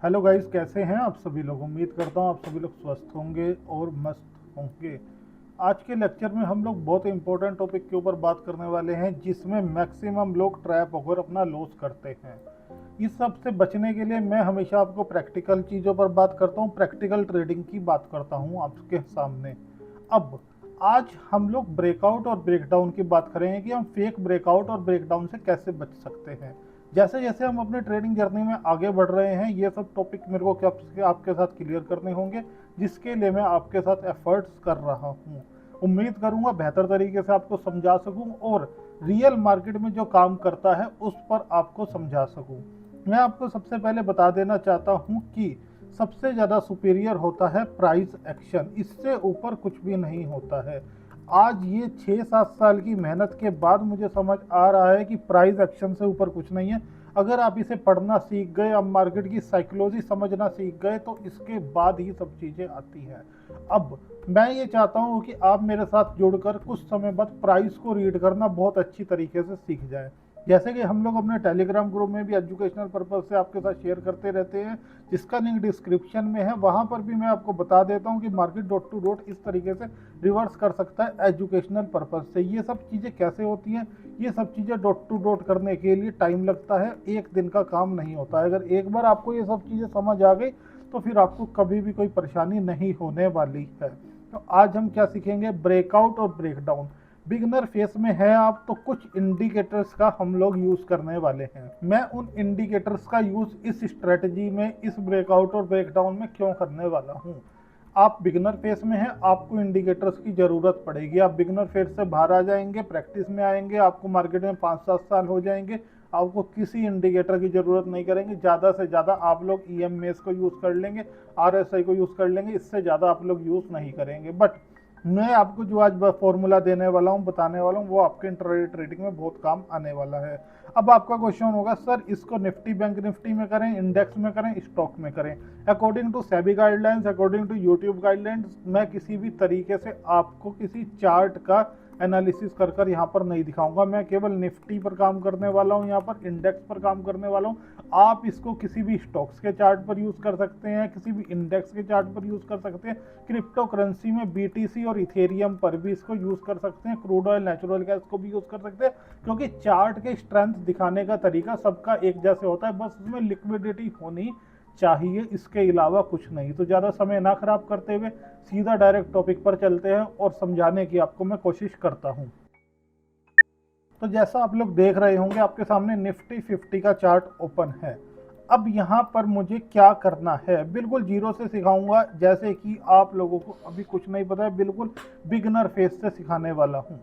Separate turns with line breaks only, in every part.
Hello guys, कैसे हैं आप सभी लोग। उम्मीद करता हूं आप सभी लोग स्वस्थ होंगे और मस्त होंगे। आज के लेक्चर में हम लोग बहुत इंपॉर्टेंट टॉपिक के ऊपर बात करने वाले हैं जिसमें मैक्सिमम लोग ट्रैप होकर अपना लॉस करते हैं। इस सब से बचने के लिए मैं हमेशा आपको प्रैक्टिकल चीज़ों पर बात करता हूं, प्रैक्टिकल ट्रेडिंग की बात करता हूं आपके सामने। अब आज हम लोग ब्रेकआउट और ब्रेकडाउन की बात करेंगे कि हम फेक ब्रेकआउट और ब्रेकडाउन से कैसे बच सकते हैं। जैसे जैसे हम अपने ट्रेडिंग जर्नी में आगे बढ़ रहे हैं, ये सब टॉपिक मेरे को आपके साथ क्लियर करने होंगे, जिसके लिए मैं आपके साथ एफर्ट्स कर रहा हूँ। उम्मीद करूंगा बेहतर तरीके से आपको समझा सकूं और रियल मार्केट में जो काम करता है उस पर आपको समझा सकूं। मैं आपको सबसे पहले बता देना चाहता हूं कि सबसे ज़्यादा सुपीरियर होता है प्राइस एक्शन, इससे ऊपर कुछ भी नहीं होता है। आज ये 6-7 साल की मेहनत के बाद मुझे समझ आ रहा है कि प्राइस एक्शन से ऊपर कुछ नहीं है। अगर आप इसे पढ़ना सीख गए, आप मार्केट की साइकोलॉजी समझना सीख गए, तो इसके बाद ही सब चीज़ें आती हैं। अब मैं ये चाहता हूँ कि आप मेरे साथ जुड़कर कुछ समय बाद प्राइस को रीड करना बहुत अच्छी तरीके से सीख जाएं। जैसे कि हम लोग अपने टेलीग्राम ग्रुप में भी एजुकेशनल पर्पज से आपके साथ शेयर करते रहते हैं, जिसका लिंक डिस्क्रिप्शन में है। वहाँ पर भी मैं आपको बता देता हूँ कि मार्केट डॉट टू डॉट इस तरीके से रिवर्स कर सकता है एजुकेशनल पर्पज से। ये सब चीज़ें कैसे होती हैं, ये सब चीज़ें डॉट टू डॉट करने के लिए टाइम लगता है, एक दिन का काम नहीं होता है। अगर एक बार आपको ये सब चीज़ें समझ आ गई तो फिर आपको कभी भी कोई परेशानी नहीं होने वाली है। तो आज हम क्या सीखेंगे, ब्रेकआउट और ब्रेकडाउन। बिगनर फेस में है आप तो कुछ इंडिकेटर्स का हम लोग यूज करने वाले हैं। मैं उन इंडिकेटर्स का यूज इस स्ट्रेटजी में, इस ब्रेकआउट और ब्रेकडाउन में क्यों करने वाला हूं। आप बिगनर फेस में हैं, आपको इंडिकेटर्स की जरूरत पड़ेगी। आप बिगनर फेस से बाहर आ जाएंगे, प्रैक्टिस में आएंगे, आपको मार्केट में 5-7 साल हो जाएंगे, आपको किसी इंडिकेटर की जरूरत नहीं करेंगे। ज़्यादा से ज़्यादा आप लोग ईएमएस को यूज़ कर लेंगे, आरएसआई को यूज़ कर लेंगे, इससे ज़्यादा आप लोग यूज़ नहीं करेंगे। बट मैं आपको जो आज फॉर्मूला देने वाला हूँ, बताने वाला हूँ, वो आपके इंट्राडे ट्रेडिंग में बहुत काम आने वाला है। अब आपका क्वेश्चन होगा, सर इसको निफ्टी बैंक निफ्टी में करें, इंडेक्स में करें, स्टॉक में करें। According to SEBI guidelines, according to YouTube guidelines, मैं किसी भी तरीके से आपको किसी चार्ट का एनालिसिस कर कर यहाँ पर नहीं दिखाऊंगा। मैं केवल निफ्टी पर काम करने वाला हूँ, यहाँ पर इंडेक्स पर काम करने वाला हूँ। आप इसको किसी भी स्टॉक्स के चार्ट पर यूज कर सकते हैं, किसी भी इंडेक्स के चार्ट पर यूज कर सकते हैं, क्रिप्टो करेंसी में बीटीसी और इथेरियम पर भी इसको यूज कर सकते हैं, क्रूड ऑयल नेचुरल गैस को भी यूज कर सकते हैं। क्योंकि चार्ट के स्ट्रेंथ दिखाने का तरीका सबका एक जैसे होता है, बस उसमें लिक्विडिटी होनी चाहिए, इसके अलावा कुछ नहीं। तो ज़्यादा समय ना खराब करते हुए सीधा डायरेक्ट टॉपिक पर चलते हैं और समझाने की आपको मैं कोशिश करता हूं। तो जैसा आप लोग देख रहे होंगे, आपके सामने निफ्टी 50 का चार्ट ओपन है। अब यहाँ पर मुझे क्या करना है, बिल्कुल जीरो से सिखाऊंगा, जैसे कि आप लोगों को अभी कुछ नहीं पता है, बिल्कुल बिगनर फेस से सिखाने वाला हूँ।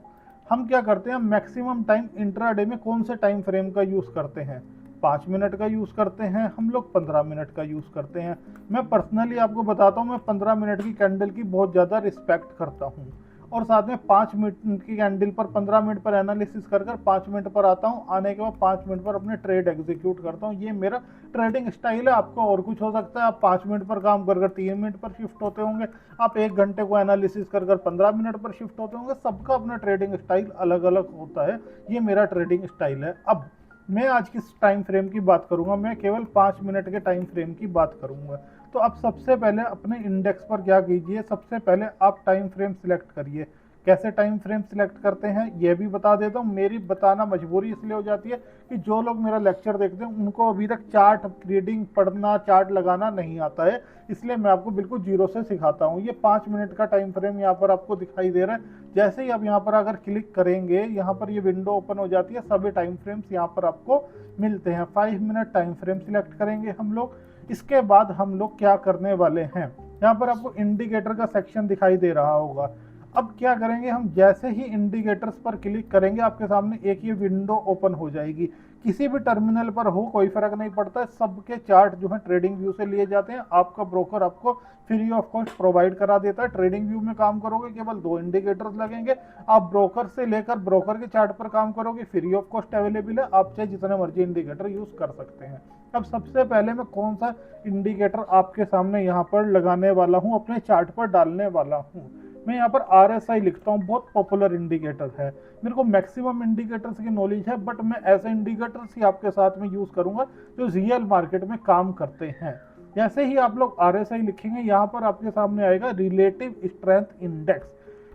हम क्या करते हैं, मैक्सिमम टाइम इंट्राडे में कौन से टाइम फ्रेम का यूज़ करते हैं, 5 मिनट का यूज़ करते हैं, हम लोग 15 मिनट का यूज़ करते हैं। मैं पर्सनली आपको बताता हूँ, मैं 15 मिनट की कैंडल की बहुत ज़्यादा रिस्पेक्ट करता हूँ, और साथ में 5 मिनट की कैंडल पर 15 मिनट पर एनालिसिस कर कर 5 मिनट पर आता हूँ। आने के बाद 5 मिनट पर अपने ट्रेड एग्जीक्यूट करता हूँ। ये मेरा ट्रेडिंग स्टाइल है। आपको और कुछ हो सकता है, आप 5 मिनट पर काम कर कर 3 मिनट पर शिफ्ट होते होंगे, आप 1 घंटे को एनालिसिस कर कर 15 मिनट पर शिफ्ट होते होंगे। सबका अपना ट्रेडिंग स्टाइल अलग अलग होता है, ये मेरा ट्रेडिंग स्टाइल है। अब मैं आज किस टाइम फ्रेम की बात करूंगा, मैं केवल 5 मिनट के टाइम फ्रेम की बात करूंगा। तो अब सबसे पहले अपने इंडेक्स पर क्या कीजिए, सबसे पहले आप टाइम फ्रेम सिलेक्ट करिए। कैसे टाइम फ्रेम सिलेक्ट करते हैं ये भी बता देता हूँ। मेरी बताना मजबूरी इसलिए हो जाती है कि जो लोग मेरा लेक्चर देखते हैं उनको अभी तक चार्ट रीडिंग, पढ़ना, चार्ट लगाना नहीं आता है, इसलिए मैं आपको बिल्कुल जीरो से सिखाता हूँ। ये 5 मिनट का टाइम फ्रेम यहाँ पर आपको दिखाई दे रहा है। जैसे ही आप यहाँ पर अगर क्लिक करेंगे, यहाँ पर ये विंडो ओपन हो जाती है, सभी टाइम फ्रेम्स यहाँ पर आपको मिलते हैं। 5 मिनट टाइम फ्रेम सिलेक्ट करेंगे हम लोग। इसके बाद हम लोग क्या करने वाले हैं, यहाँ पर आपको इंडिकेटर का सेक्शन दिखाई दे रहा होगा। अब क्या करेंगे हम, जैसे ही इंडिकेटर्स पर क्लिक करेंगे, आपके सामने एक ये विंडो ओपन हो जाएगी। किसी भी टर्मिनल पर हो कोई फर्क नहीं पड़ता, सबके चार्ट जो है ट्रेडिंग व्यू से लिए जाते हैं। आपका ब्रोकर आपको फ्री ऑफ कॉस्ट प्रोवाइड करा देता है। ट्रेडिंग व्यू में काम करोगे, केवल 2 इंडिकेटर्स लगेंगे। आप ब्रोकर से लेकर ब्रोकर के चार्ट पर काम करोगे, फ्री ऑफ कॉस्ट अवेलेबल है, आप चाहे जितने मर्जी इंडिकेटर यूज कर सकते हैं। अब सबसे पहले मैं कौन सा इंडिकेटर आपके सामने यहाँ पर लगाने वाला हूँ, अपने चार्ट पर डालने वाला हूँ। मैं यहाँ पर RSI लिखता हूँ, बहुत पॉपुलर इंडिकेटर है। मेरे को मैक्सिमम इंडिकेटर्स की नॉलेज है, बट मैं ऐसे इंडिकेटर्स ही आपके साथ में यूज करूंगा जो रियल मार्केट में काम करते हैं। जैसे ही आप लोग RSI लिखेंगे यहाँ पर आपके सामने आएगा रिलेटिव स्ट्रेंथ इंडेक्स।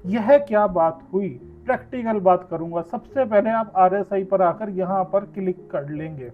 यह क्या बात हुई, प्रैक्टिकल बात करूंगा। सबसे पहले आप RSI पर आकर यहाँ पर क्लिक कर लेंगे।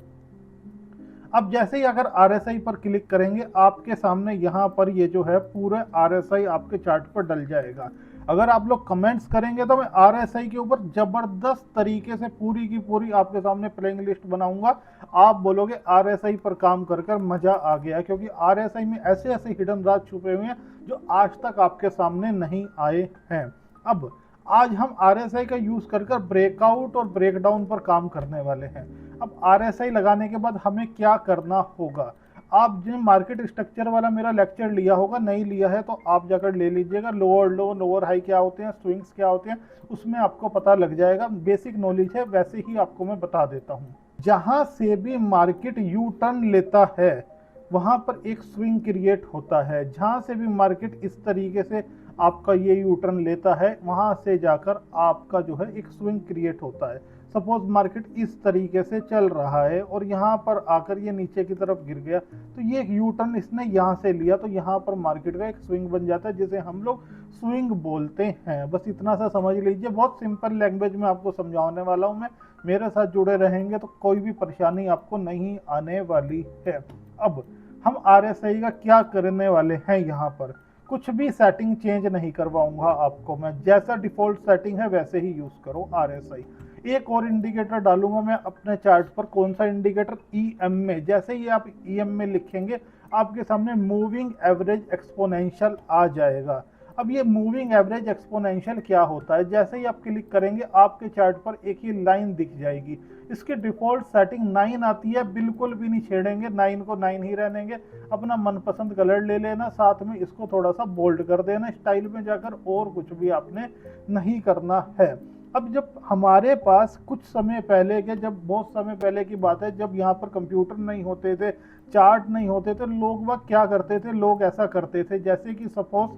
अब जैसे ही अगर RSI पर क्लिक करेंगे आपके सामने यहाँ पर ये जो है पूरा RSI आपके चार्ट पर डल जाएगा। अगर आप लोग कमेंट्स करेंगे तो मैं RSI के ऊपर जबरदस्त तरीके से पूरी की पूरी आपके सामने प्लेइंग लिस्ट बनाऊंगा। आप बोलोगे RSI पर काम कर कर मजा आ गया, क्योंकि RSI में ऐसे ऐसे हिडन राज छुपे हुए हैं जो आज तक आपके सामने नहीं आए हैं। अब आज हम RSI का यूज कर कर ब्रेकआउट और ब्रेकडाउन पर काम करने वाले हैं। अब RSI लगाने के बाद हमें क्या करना होगा, आप जिन मार्केट स्ट्रक्चर वाला मेरा लेक्चर लिया होगा, नहीं लिया है तो आप जाकर ले लीजिएगा। लोअर लो, लोअर हाई क्या होते हैं, स्विंग्स क्या होते हैं, उसमें आपको पता लग जाएगा। बेसिक नॉलेज है, वैसे ही आपको मैं बता देता हूँ। जहां से भी मार्केट यू टर्न लेता है वहां पर एक स्विंग क्रिएट होता है। जहां से भी मार्केट इस तरीके से आपका ये यू टर्न लेता है वहां से जाकर आपका जो है एक स्विंग क्रिएट होता है। सपोज मार्केट इस तरीके से चल रहा है और यहाँ पर आकर ये नीचे की तरफ गिर गया, तो ये एक यू टर्न इसने यहाँ से लिया, तो यहाँ पर मार्केट का एक स्विंग बन जाता है जिसे हम लोग स्विंग बोलते हैं। बस इतना सा समझ लीजिए, बहुत सिंपल लैंग्वेज में आपको समझाने वाला हूँ मैं। मेरे साथ जुड़े रहेंगे तो कोई भी परेशानी आपको नहीं आने वाली है। अब हम RSI का क्या करने वाले हैं, यहाँ पर कुछ भी सेटिंग चेंज नहीं करवाऊंगा आपको मैं। जैसा डिफॉल्ट सेटिंग है वैसे ही यूज करो RSI। एक और इंडिकेटर डालूंगा मैं अपने चार्ट पर। कौन सा इंडिकेटर, EMA। जैसे ही आप EMA लिखेंगे आपके सामने मूविंग एवरेज एक्सपोनेंशियल आ जाएगा। अब ये मूविंग एवरेज एक्सपोनेंशियल क्या होता है, जैसे ही आप क्लिक करेंगे आपके चार्ट पर एक ही लाइन दिख जाएगी। इसकी डिफॉल्ट सेटिंग 9 आती है, बिल्कुल भी नहीं छेड़ेंगे, 9 को 9 ही रहनेंगे। अपना मनपसंद कलर ले लेना, साथ में इसको थोड़ा सा बोल्ड कर देना स्टाइल में जाकर, और कुछ भी आपने नहीं करना है। अब जब हमारे पास कुछ समय पहले के, जब बहुत समय पहले की बात है, जब यहाँ पर कंप्यूटर नहीं होते थे, चार्ट नहीं होते थे, लोग वह क्या करते थे, लोग ऐसा करते थे जैसे कि सपोज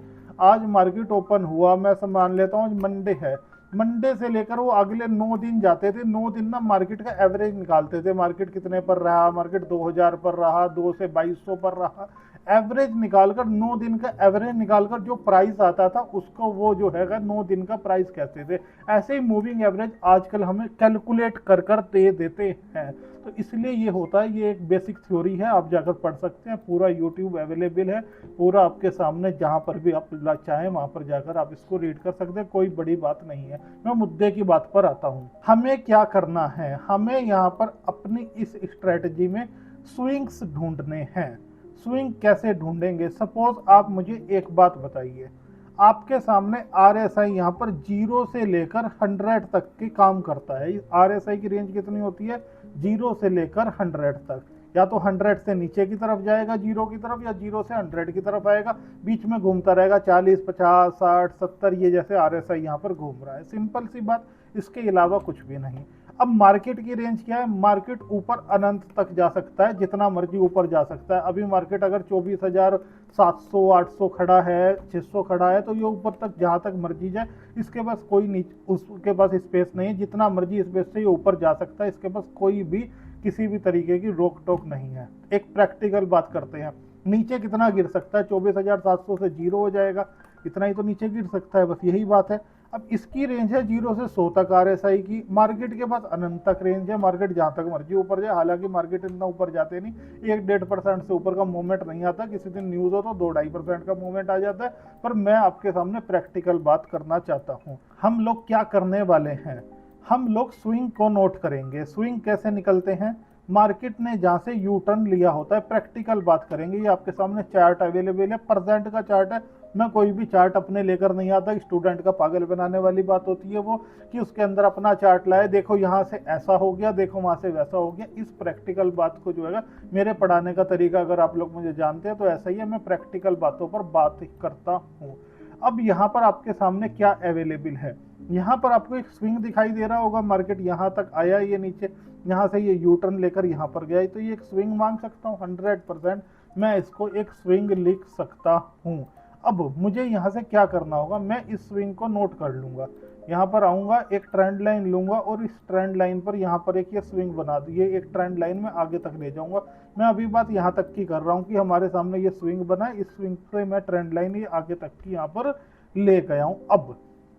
आज मार्केट ओपन हुआ, मैं मान लेता हूँ मंडे है, मंडे से लेकर वो अगले 9 दिन जाते थे। 9 दिन ना मार्केट का एवरेज निकालते थे, मार्केट कितने पर रहा, मार्केट 2000 पर रहा, 2 से 2200 पर रहा। एवरेज निकालकर 9 दिन का एवरेज निकालकर जो प्राइस आता था उसको वो जो है 9 दिन का प्राइस कहते थे। ऐसे ही मूविंग एवरेज आजकल हमें कैलकुलेट कर कर दे देते हैं। तो इसलिए ये होता है, ये एक बेसिक थ्योरी है, आप जाकर पढ़ सकते हैं। पूरा यूट्यूब अवेलेबल है, पूरा आपके सामने, जहाँ पर भी आप चाहें वहाँ पर जाकर आप इसको रीड कर सकते हैं। कोई बड़ी बात नहीं है। मैं मुद्दे की बात पर आता हूँ। हमें क्या करना है, हमें यहाँ पर अपनी इस स्ट्रेटजी में स्विंग्स ढूंढने हैं। स्विंग कैसे ढूंढेंगे, सपोज आप मुझे एक बात बताइए, आपके सामने RSI यहाँ पर 0 से लेकर 100 तक के काम करता है। RSI की रेंज कितनी होती है, 0 से लेकर 100 तक। या तो 100 से नीचे की तरफ जाएगा 0 की तरफ, या 0 से 100 की तरफ आएगा, बीच में घूमता रहेगा 40, 50, 60, 70, ये जैसे RSI यहाँ पर घूम रहा है। सिंपल सी बात, इसके अलावा कुछ भी नहीं। अब मार्केट की रेंज क्या है, मार्केट ऊपर अनंत तक जा सकता है, जितना मर्जी ऊपर जा सकता है। अभी मार्केट अगर 24,700, 800 खड़ा है, 600 खड़ा है, तो ये ऊपर तक जहां तक मर्जी जाए, इसके पास कोई नीचे, उसके पास स्पेस नहीं है, जितना मर्जी स्पेस से ये ऊपर जा सकता है। इसके पास कोई भी किसी भी तरीके की रोक टोक नहीं है। एक प्रैक्टिकल बात करते हैं, नीचे कितना गिर सकता है, 24,700 से 0 हो जाएगा, इतना ही तो नीचे गिर सकता है, बस यही बात है। अब इसकी रेंज है 0 से 100 तक RSI की। मार्केट के पास अनंत तक रेंज है, मार्केट जहां तक मर्जी ऊपर जाए। हालांकि मार्केट इतना ऊपर जाते नहीं, 1-1.5% से ऊपर का मूवमेंट नहीं आता। किसी दिन न्यूज हो तो 2-2.5% का मूवमेंट आ जाता है। पर मैं आपके सामने प्रैक्टिकल बात करना चाहता हूँ। हम लोग क्या करने वाले हैं, हम लोग स्विंग को नोट करेंगे। स्विंग कैसे निकलते हैं, मार्केट ने जहां से यू टर्न लिया होता है, प्रैक्टिकल बात करेंगे। ये आपके सामने चार्ट अवेलेबल है, परसेंट का चार्ट है। मैं कोई भी चार्ट अपने लेकर नहीं आता, स्टूडेंट का पागल बनाने वाली बात होती है वो, कि उसके अंदर अपना चार्ट लाए, देखो यहाँ से ऐसा हो गया, देखो वहां से वैसा हो गया। इस प्रैक्टिकल बात को जो है, मेरे पढ़ाने का तरीका अगर आप लोग मुझे जानते हैं तो ऐसा ही है, मैं प्रैक्टिकल बातों पर बात करता हूँ। अब यहाँ पर आपके सामने क्या अवेलेबल है, यहाँ पर आपको एक स्विंग दिखाई दे रहा होगा। मार्केट यहाँ तक आया, ये नीचे, यहाँ से ये यू टर्न लेकर यहाँ पर गया, तो ये एक स्विंग मांग सकता हूँ। 100% मैं इसको एक स्विंग लिख सकता हूँ। अब मुझे यहाँ से क्या करना होगा, मैं इस स्विंग को नोट कर लूंगा। यहाँ पर आऊँगा, एक ट्रेंड लाइन लूँगा और इस ट्रेंड लाइन पर यहाँ पर एक ये स्विंग बना दी, ये एक ट्रेंड लाइन में आगे तक ले जाऊँगा। मैं अभी बात यहाँ तक की कर रहा हूँ कि हमारे सामने ये स्विंग बना है, इस स्विंग से मैं ट्रेंड लाइन ये आगे तक की यहाँ पर ले गया हूँ। अब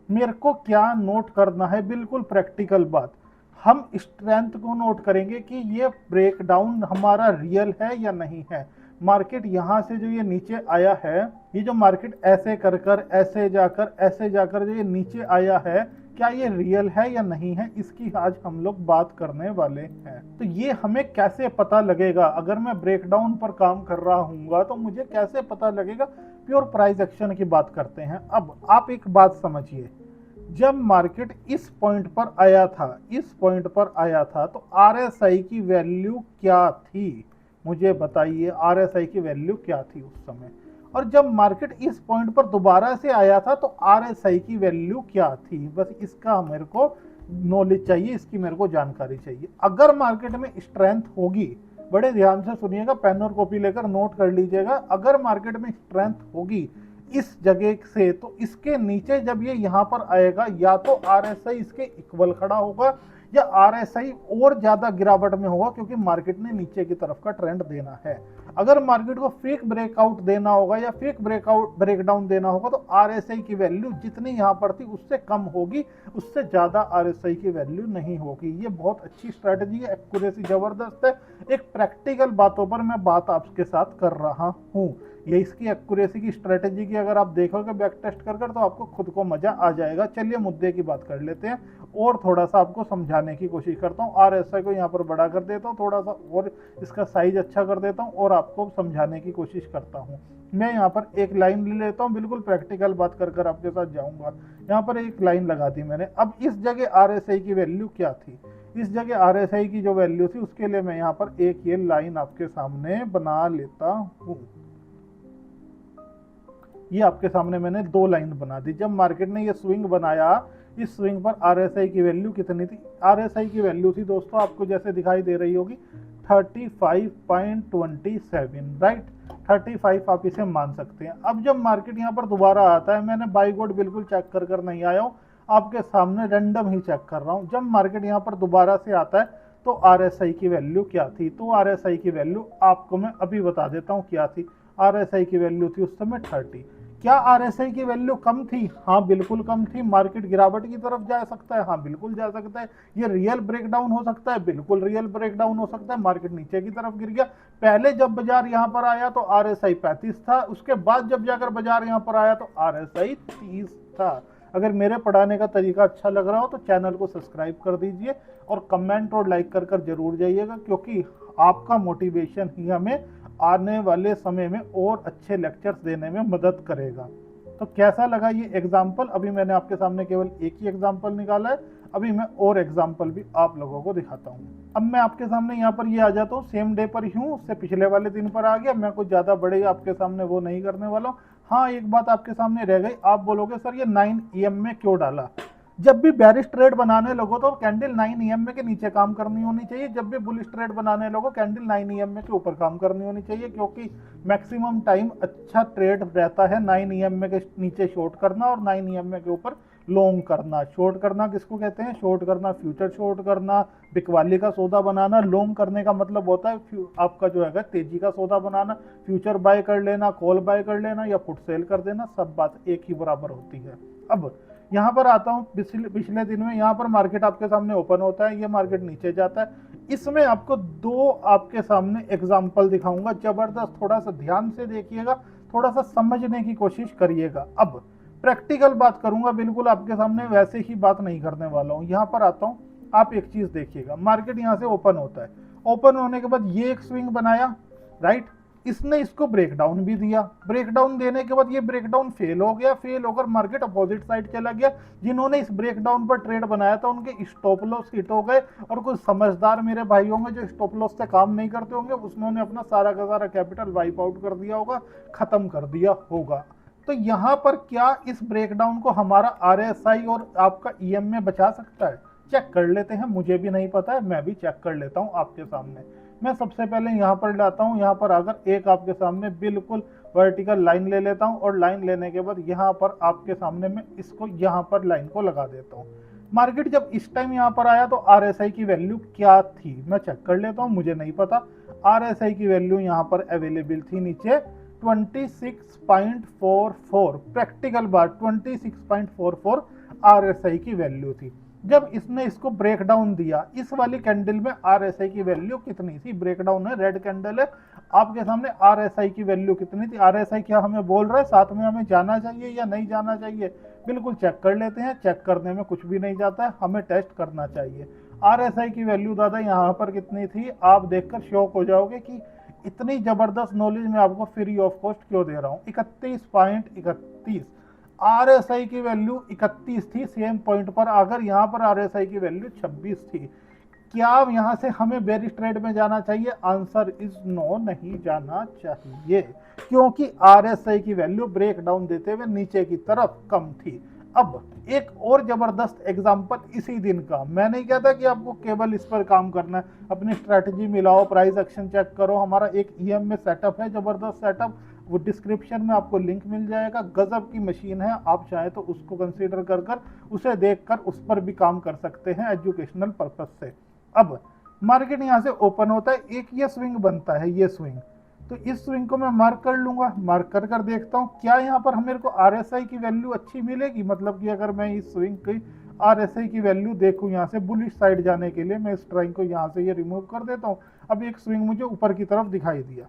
मेरे को क्या नोट करना है, बिल्कुल प्रैक्टिकल बात, हम स्ट्रेंथ को नोट करेंगे कि ये ब्रेकडाउन हमारा रियल है या नहीं है। मार्केट यहाँ से जो ये नीचे आया है, ये जो मार्केट ऐसे कर कर ऐसे जाकर जो ये नीचे आया है, क्या ये रियल है या नहीं है, इसकी आज हम लोग बात करने वाले हैं। तो ये हमें कैसे पता लगेगा, अगर मैं ब्रेकडाउन पर काम कर रहा हूँ तो मुझे कैसे पता लगेगा। प्योर प्राइस एक्शन की बात करते हैं। अब आप एक बात समझिए, जब मार्केट इस पॉइंट पर आया था तो आरएसआई की वैल्यू क्या थी, मुझे बताइए आरएसआई की वैल्यू क्या थी उस समय। और जब मार्केट इस पॉइंट पर दोबारा से आया था तो आरएसआई की वैल्यू क्या थी, बस इसका मेरे को नॉलेज चाहिए, इसकी मेरे को जानकारी चाहिए। अगर मार्केट में स्ट्रेंथ होगी, बड़े ध्यान से सुनिएगा, पेन और कॉपी लेकर नोट कर लीजिएगा, अगर मार्केट में स्ट्रेंथ होगी इस जगह से तो इसके नीचे जब ये यहाँ पर आएगा, या तो आरएसआई इसके इक्वल खड़ा होगा या आरएसआई और ज्यादा गिरावट में होगा, क्योंकि मार्केट ने नीचे की तरफ का ट्रेंड देना है। अगर मार्केट को फेक ब्रेकआउट देना होगा या फेक ब्रेकडाउन देना होगा तो आरएसआई की वैल्यू जितनी यहाँ पर थी उससे कम होगी, उससे ज्यादा आरएसआई की वैल्यू नहीं होगी। ये बहुत अच्छी स्ट्रेटजी है, एक्यूरेसी जबरदस्त है, एक प्रैक्टिकल बातों पर मैं बात आपके साथ कर रहा हूँ। ये इसकी एक्यूरेसी की स्ट्रेटेजी की अगर आप देखोगे बैक टेस्ट कर तो आपको खुद को मजा आ जाएगा। चलिए मुद्दे की बात कर लेते हैं और थोड़ा सा आपको समझाने की कोशिश करता हूँ। आरएसआई को यहाँ पर बड़ा कर देता हूँ, थोड़ा सा और इसका साइज अच्छा कर देता हूँ और आपको समझाने की कोशिश करता हूँ। मैं यहाँ पर एक लाइन ले लेता हूँ, बिल्कुल प्रैक्टिकल बात कर आपके साथ जाऊंगा। यहाँ पर एक लाइन लगा दी मैंने। अब इस जगह आरएसआई की वैल्यू क्या थी, इस जगह आरएसआई की जो वैल्यू थी उसके लिए मैं यहाँ पर एक ये लाइन आपके सामने बना लेता हूँ। ये आपके सामने मैंने दो लाइन बना दी। जब मार्केट ने ये स्विंग बनाया, इस स्विंग पर आरएसआई की वैल्यू कितनी थी, आरएसआई की वैल्यू थी दोस्तों आपको जैसे दिखाई दे रही होगी 35.27, राइट, 35 आप इसे मान सकते हैं। अब जब मार्केट यहाँ पर दोबारा आता है, मैंने बाई गोड बिल्कुल चेक कर नहीं आया हूँ, आपके सामने रैंडम ही चेक कर रहा हूँ। जब मार्केट यहाँ पर दोबारा से आता है तो आरएसआई की वैल्यू क्या थी, तो आरएसआई की वैल्यू आपको मैं अभी बता देता हूँ क्या थी। आरएसआई की वैल्यू थी उस समय 30। क्या आरएसआई की वैल्यू कम थी, हाँ बिल्कुल कम थी। मार्केट गिरावट की तरफ जा सकता है, हाँ बिल्कुल जा सकता है। ये रियल ब्रेकडाउन हो सकता है, बिल्कुल रियल ब्रेकडाउन हो सकता है। मार्केट नीचे की तरफ गिर गया, पहले जब बाजार यहाँ पर आया तो आरएसआई 35 था, उसके बाद जब जाकर बाजार यहाँ पर आया तो आरएसआई 30 था। अगर मेरे पढ़ाने का तरीका अच्छा लग रहा हो तो चैनल को सब्सक्राइब कर दीजिए और कमेंट और लाइक कर जरूर जाइएगा, क्योंकि आपका मोटिवेशन ही हमें आने वाले समय में और अच्छे लेक्चर्स देने में मदद करेगा। तो कैसा लगा ये एग्जाम्पल, अभी मैंने आपके सामने केवल एक ही एग्जाम्पल निकाला है, अभी मैं और एग्जाम्पल भी आप लोगों को दिखाता हूँ। अब मैं आपके सामने यहाँ पर ये आ जाता हूँ, सेम डे पर ही हूँ, उससे पिछले वाले दिन पर आ गया। मैं कुछ ज़्यादा बड़े आपके सामने वो नहीं करने वाला हूँ। हाँ एक बात आपके सामने रह गई, आप बोलोगे सर ये 9 EM में क्यों डाला। जब भी बेरिश ट्रेड बनाने लगो तो कैंडल 9 EM के नीचे काम करनी होनी चाहिए, जब भी बुलिश ट्रेड बनाने लगो कैंडल 9 EM के ऊपर काम करनी होनी चाहिए, क्योंकि मैक्सिमम टाइम अच्छा ट्रेड रहता है 9 EM के नीचे शॉर्ट करना और 9 EM के ऊपर लॉन्ग करना। शॉर्ट करना किसको कहते हैं, शॉर्ट करना फ्यूचर शॉर्ट करना, बिकवाली का सौदा बनाना। लॉन्ग करने का मतलब होता है आपका जो है तेजी का सौदा बनाना, फ्यूचर बाय कर लेना, कॉल बाय कर लेना या फुट सेल कर देना, सब बात एक ही बराबर होती है। अब यहाँ पर आता हूँ, पिछले दिन में यहाँ पर मार्केट आपके सामने ओपन होता है, ये मार्केट नीचे जाता है। इसमें आपको दो आपके सामने एग्जाम्पल दिखाऊंगा, जबरदस्त, थोड़ा सा ध्यान से देखिएगा, थोड़ा सा समझने की कोशिश करिएगा। अब प्रैक्टिकल बात करूंगा, बिल्कुल आपके सामने वैसे ही बात नहीं करने वाला हूँ। यहाँ पर आता हूँ, आप एक चीज देखिएगा, मार्केट यहाँ से ओपन होता है, ओपन होने के बाद ये एक स्विंग बनाया, राइट, इसने इसको ब्रेकडाउन भी दिया, ब्रेकडाउन देने के बाद ये ब्रेकडाउन फेल हो गया, फेल होकर मार्केट अपोजिट साइड चला गया। जिन्होंने इस ब्रेकडाउन पर ट्रेड बनाया था उनके स्टॉप लॉस हिट हो गए, और कुछ समझदार मेरे भाई होंगे जो स्टॉप लॉस से काम नहीं करते होंगे, उसने अपना सारा का सारा कैपिटल वाइप आउट कर दिया होगा, खत्म कर दिया होगा। तो यहाँ पर क्या इस ब्रेकडाउन को हमारा आरएसआई और आपका ईएम में बचा सकता है, चेक कर लेते हैं। मुझे भी नहीं पता है, मैं भी चेक कर लेता हूँ आपके सामने। मैं सबसे पहले यहाँ पर लाता हूँ, यहाँ पर अगर एक आपके सामने बिल्कुल वर्टिकल लाइन ले लेता हूँ और लाइन लेने के बाद यहाँ पर आपके सामने मैं इसको यहाँ पर लाइन को लगा देता हूँ। मार्केट जब इस टाइम यहाँ पर आया तो RSI की वैल्यू क्या थी मैं चेक कर लेता हूँ, मुझे नहीं पता। RSI की वैल्यू यहाँ पर अवेलेबल थी नीचे 26.44, प्रैक्टिकल बार 26.44 RSI की वैल्यू थी। जब इसने इसको ब्रेक डाउन दिया, इस वाली कैंडल में RSI की वैल्यू कितनी थी, ब्रेकडाउन है, रेड कैंडल है, आपके सामने RSI की वैल्यू कितनी थी। RSI क्या हमें बोल रहा है, साथ में हमें जाना चाहिए या नहीं जाना चाहिए, बिल्कुल चेक कर लेते हैं। चेक करने में कुछ भी नहीं जाता है, हमें टेस्ट करना चाहिए। RSI की वैल्यू दादा यहाँ पर कितनी थी, आप देखकर शॉक हो जाओगे कि इतनी जबरदस्त नॉलेज मैं आपको फ्री ऑफ कॉस्ट क्यों दे रहा हूँ। 31.31 RSI की वैल्यू 31 थी सेम पॉइंट पर, अगर यहाँ पर RSI की वैल्यू 26 थी। क्या यहाँ से हमें बेरिश ट्रेड में जाना चाहिए, आंसर इज नो, नहीं जाना चाहिए, क्योंकि RSI की वैल्यू ब्रेक डाउन देते हुए नीचे की तरफ कम थी। अब एक और जबरदस्त एग्जांपल इसी दिन का, मैं नहीं कहता कि आपको केवल इस पर काम करना है, अपनी स्ट्रैटेजी मिलाओ, प्राइस एक्शन चेक करो। हमारा एक EM में सेटअप है, जबरदस्त सेटअप, वो डिस्क्रिप्शन में आपको लिंक मिल जाएगा। गजब की मशीन है, आप चाहे तो उसको कंसीडर कर कर उसे देखकर उस पर भी काम कर सकते हैं एजुकेशनल पर्पज से। अब मार्केट यहाँ से ओपन होता है, एक ये स्विंग बनता है, ये स्विंग, तो इस स्विंग को मैं मार्क कर लूंगा, मार्क कर कर देखता हूँ क्या यहाँ पर मेरे को RSI की वैल्यू अच्छी मिलेगी। मतलब कि अगर मैं इस स्विंग की RSI की वैल्यू देखूँ यहाँ से बुलिश साइड जाने के लिए, मैं इस ट्राइंग को यहाँ से ये रिमूव कर देता हूँ। अब एक स्विंग मुझे ऊपर की तरफ दिखाई दिया,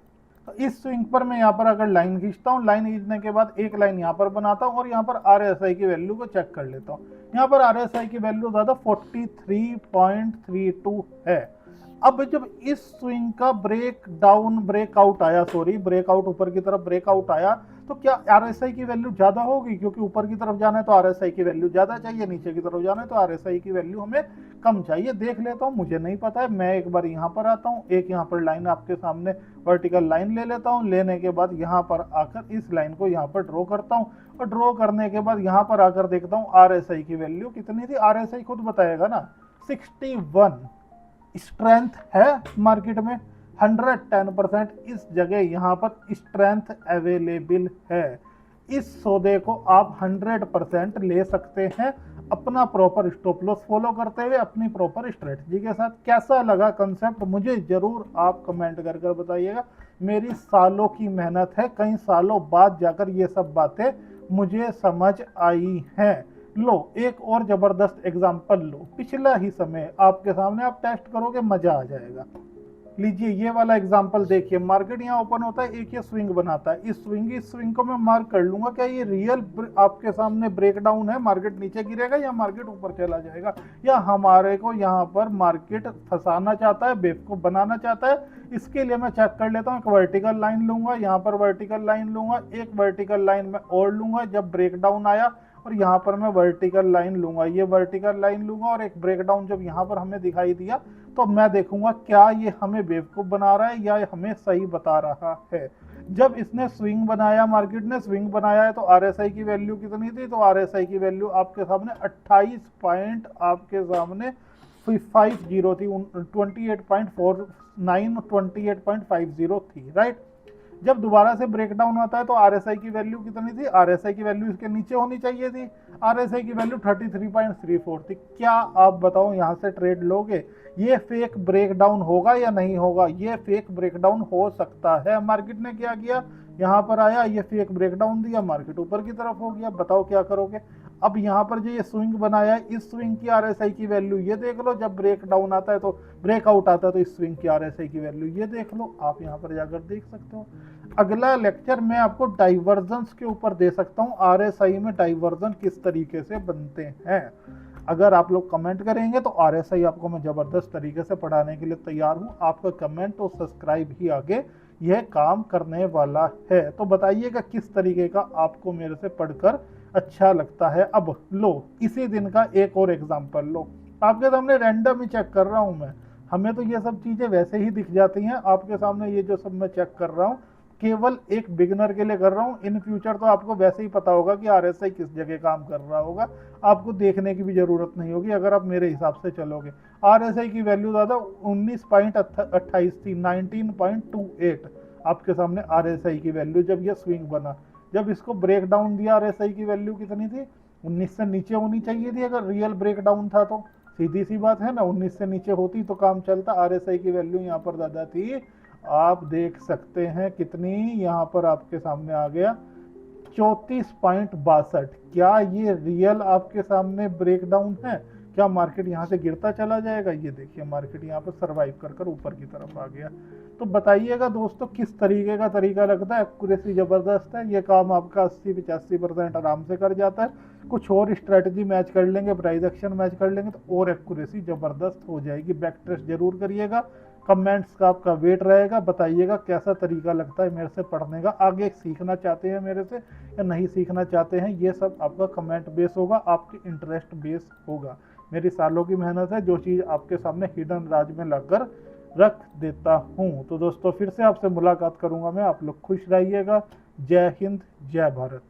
तो इस स्विंग पर मैं यहाँ पर अगर लाइन खींचता हूँ, लाइन खींचने के बाद एक लाइन यहाँ पर बनाता हूँ और यहाँ पर RSI की वैल्यू को चेक कर लेता हूँ। यहाँ पर RSI की वैल्यू ज़्यादा 43.32 है। अब जब इस स्विंग का ब्रेकआउट आया, ब्रेकआउट ऊपर की तरफ ब्रेकआउट आया, तो क्या RSI की वैल्यू ज्यादा होगी, क्योंकि ऊपर की तरफ जाना है तो RSI की वैल्यू ज्यादा चाहिए, नीचे की तरफ जाना है तो RSI की वैल्यू हमें कम चाहिए। देख लेता हूँ, मुझे नहीं पता है, मैं एक बार यहाँ पर आता हूँ, एक यहाँ पर लाइन आपके सामने वर्टिकल लाइन ले लेता हूँ, लेने के बाद यहाँ पर आकर इस लाइन को यहाँ पर ड्रॉ करता हूँ और ड्रॉ करने के बाद यहाँ पर आकर देखता हूँ RSI की वैल्यू कितनी थी। RSI खुद बताएगा ना, 61 स्ट्रेंथ है मार्केट में, 110% इस जगह यहाँ पर स्ट्रेंथ अवेलेबल है। इस सौदे को आप 100% ले सकते हैं अपना प्रॉपर स्टॉप लॉस फॉलो करते हुए, अपनी प्रॉपर स्ट्रेटजी के साथ। कैसा लगा कंसेप्ट मुझे जरूर आप कमेंट कर कर बताइएगा। मेरी सालों की मेहनत है, कई सालों बाद जाकर ये सब बातें मुझे समझ आई हैं। लो एक और जबरदस्त एग्जांपल लो, पिछला ही समय आपके सामने, आप टेस्ट करोगे मजा आ जाएगा। लीजिए ये वाला एग्जांपल देखिए, मार्केट यहाँ ओपन होता है, एक ये स्विंग बनाता है, इस स्विंग को मैं मार्क कर लूंगा। क्या ये रियल आपके सामने ब्रेकडाउन है, मार्केट नीचे गिरेगा या मार्केट ऊपर चला जाएगा, या हमारे को यहाँ पर मार्केट फंसाना चाहता है, बेवकूफ बनाना चाहता है। इसके लिए मैं चेक कर लेता हूँ, एक वर्टिकल लाइन लूंगा, यहाँ पर वर्टिकल लाइन लूंगा, एक वर्टिकल लाइन में और लूंगा जब ब्रेकडाउन आया, और यहाँ पर मैं वर्टिकल लाइन लूंगा, ये वर्टिकल लाइन लूंगा, और एक ब्रेकडाउन जब यहाँ पर हमें दिखाई दिया तो मैं देखूंगा क्या ये हमें बेवकूफ बना रहा है या हमें सही बता रहा है। जब इसने स्विंग बनाया, मार्केट ने स्विंग बनाया है, तो RSI की वैल्यू कितनी थी, तो RSI की वैल्यू आपके सामने 28 पॉइंट आपके सामने 50 थी, 28.49 28.50 थी, राइट। जब दोबारा से ब्रेकडाउन होता है तो RSI की वैल्यू कितनी थी, RSI की वैल्यू इसके नीचे होनी चाहिए थी, RSI की वैल्यू 33.34 थी। क्या आप बताओ यहाँ से ट्रेड लोगे, ये फेक ब्रेकडाउन होगा या नहीं होगा, ये फेक ब्रेकडाउन हो सकता है। मार्केट ने क्या किया, यहाँ पर आया, ये फेक ब्रेकडाउन दिया, मार्केट ऊपर की तरफ हो गया, बताओ क्या करोगे। अब यहाँ पर जो ये स्विंग बनाया है, इस स्विंग की RSI की वैल्यू ये देख लो, जब ब्रेक डाउन आता है तो ब्रेकआउट आता है तो इस स्विंग की RSI की वैल्यू ये देख लो, आप यहाँ पर जाकर देख सकते हो। अगला लेक्चर मैं आपको डाइवर्जेंस के ऊपर दे सकता हूँ, RSI में डाइवर्जन किस तरीके से बनते हैं। अगर आप लोग कमेंट करेंगे तो RSI आपको मैं जबरदस्त तरीके से पढ़ाने के लिए तैयार हूँ। आपका कमेंट और सब्सक्राइब ही आगे यह काम करने वाला है, तो बताइएगा किस तरीके का आपको मेरे से पढ़कर अच्छा लगता है। अब लो इसी दिन का एक और एग्जांपल लो, आपके सामने रैंडम ही चेक कर रहा हूं मैं, हमें तो ये सब चीजें वैसे ही दिख जाती हैं आपके सामने, ये जो सब मैं चेक कर रहा हूं केवल एक बिगिनर के लिए कर रहा हूँ। इन फ्यूचर तो आपको वैसे ही पता होगा कि आरएसआई किस जगह काम कर रहा होगा, आपको देखने की भी जरूरत नहीं होगी अगर आप मेरे हिसाब से चलोगे। आरएसआई की वैल्यू दादा 19.28 थी, 19.28 आपके सामने आरएसआई की वैल्यू जब ये स्विंग बना। जब इसको ब्रेक डाउन दिया आरएसआई की वैल्यू कितनी थी, 19 से नीचे होनी चाहिए थी अगर रियल ब्रेक डाउन था तो। सीधी सी बात है ना, 19 से नीचे होती तो काम चलता। आरएसआई की वैल्यू यहाँ पर दादा थी, आप देख सकते हैं कितनी, यहाँ पर आपके सामने आ गया 34.62। क्या ये रियल आपके सामने ब्रेकडाउन है? क्या मार्केट यहाँ से गिरता चला जाएगा? ये देखिए मार्केट यहाँ पर सरवाइव कर कर ऊपर की तरफ आ गया। तो बताइएगा दोस्तों किस तरीके का तरीका लगता है। एक्यूरेसी जबरदस्त है, ये काम आपका 80-85% आराम से कर जाता है। कुछ और स्ट्रेटजी मैच कर लेंगे, प्राइस एक्शन मैच कर लेंगे तो और एक्यूरेसी जबरदस्त हो जाएगी। बैक टेस्ट जरूर करिएगा, कमेंट्स का आपका वेट रहेगा, बताइएगा कैसा तरीका लगता है मेरे से पढ़ने का। आगे सीखना चाहते हैं मेरे से या नहीं सीखना चाहते हैं, ये सब आपका कमेंट बेस होगा, आपके इंटरेस्ट बेस होगा। मेरी सालों की मेहनत है, जो चीज़ आपके सामने हिडन राज में लाकर रख देता हूँ। तो दोस्तों फिर से आपसे मुलाकात करूंगा मैं, आप लोग खुश रहिएगा। जय हिंद, जय भारत।